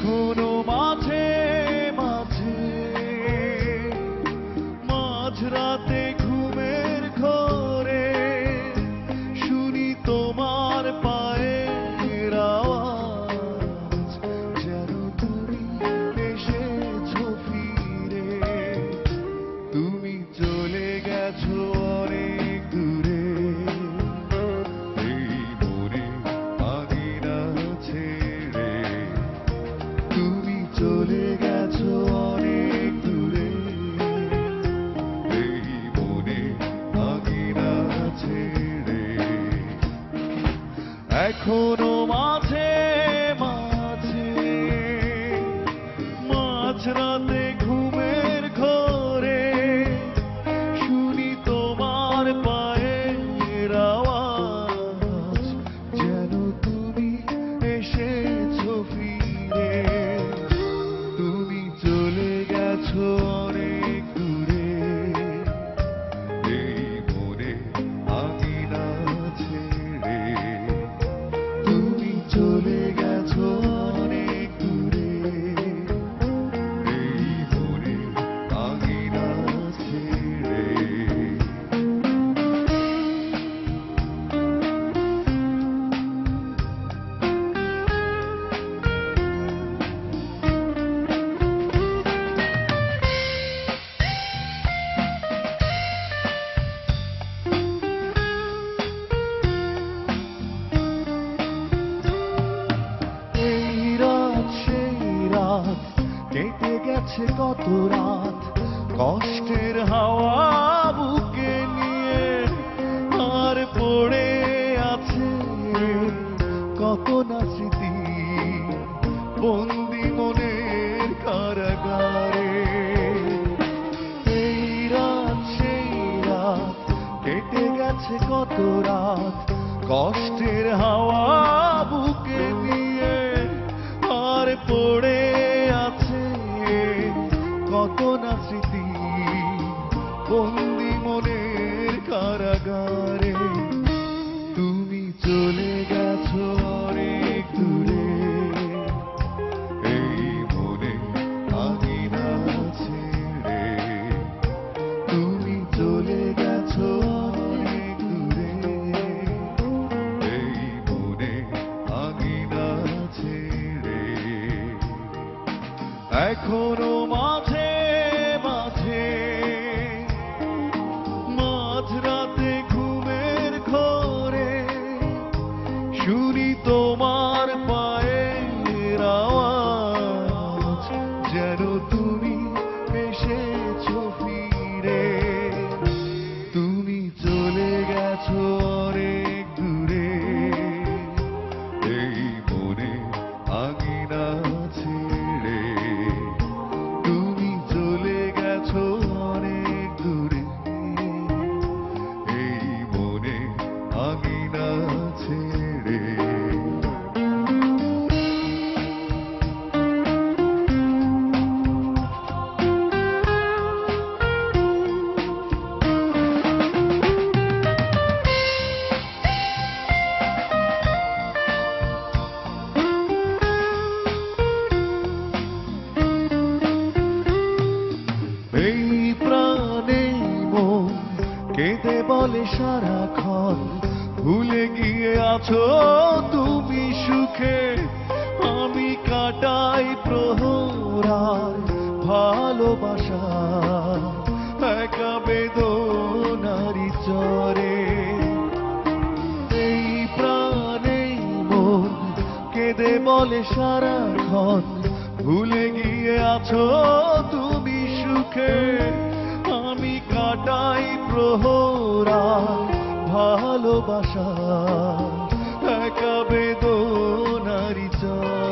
এখনো মাঝে মাঝে মাঝরাতে ঘুমের ঘোরে শুনি তোমার পায়ের আওয়াজ, যেন তুমি এসেছো ফিরে। তুমি চলে গেছো অনেক দূরে, এই মনে আঙিনা ছেড়ে। তুমি চলে গেছো অনেক দূরে, এই মনে আঙিনা ছেড়ে। এখনো মাঝে মাঝে মাঝরাতে ঘুমের ঘোরে শুনি তোমার পায়ের আওয়াজ, যেন তুমি এসেছো ফিরে। তুমি চলে গেছো অনেক দূরে, এই মনে আঙিনা ছেড়ে। তুমি চলে গেছো অনেক দূরে, এই মনে আঙিনা ছেড়ে। এই রাত সেই রাত কেটে গেছে কত রাত, কষ্টের হাওয়া বুকে নিয়ে আর পড়ে আছে কত না স্মৃতি বন্দি মনের কারাগারে। এই রাত সেই রাত কেটে গেছে কত রাত, কষ্টের হাওয়া বুকে নিয়ে আর পড়ে আছে কত না স্মৃতি বন্দি মনের কারাগারে। তুমি চলে গেছো অনেক দূরে, এই মনে আঙিনা ছেড়ে। তুমি চলে গেছো অনেক দূরে, এই মনে আঙিনা ছেড়ে। এখনো মাঝে মাঝে মাঝরাতে ঘুমের ঘোরে শুনি তোমার পায়ের আওয়াজ, যেন তুমি এসেছো ফিরে। তুমি চলে গেছো অনেক দূরে, এই মনে আঙিনা ছেড়ে। তুমি চলে গেছো অনেক দূরে, এই মনে আঙিনা ছেড়ে। এই প্রাণে মন কেঁদে বলে সারাক্ষণ, ভুলে গিয়ে আছো তুমি সুখে। আমি কাটাই প্রহরার ভালোবাসা একা বেদনারি চরে। এই প্রাণে মন কেঁদে বলে সারাক্ষণ, ভুলে গিয়ে আছো তুমি সুখে। আমি কাটাই প্রহরার ভালোবাসা একা বেদনারি চরে।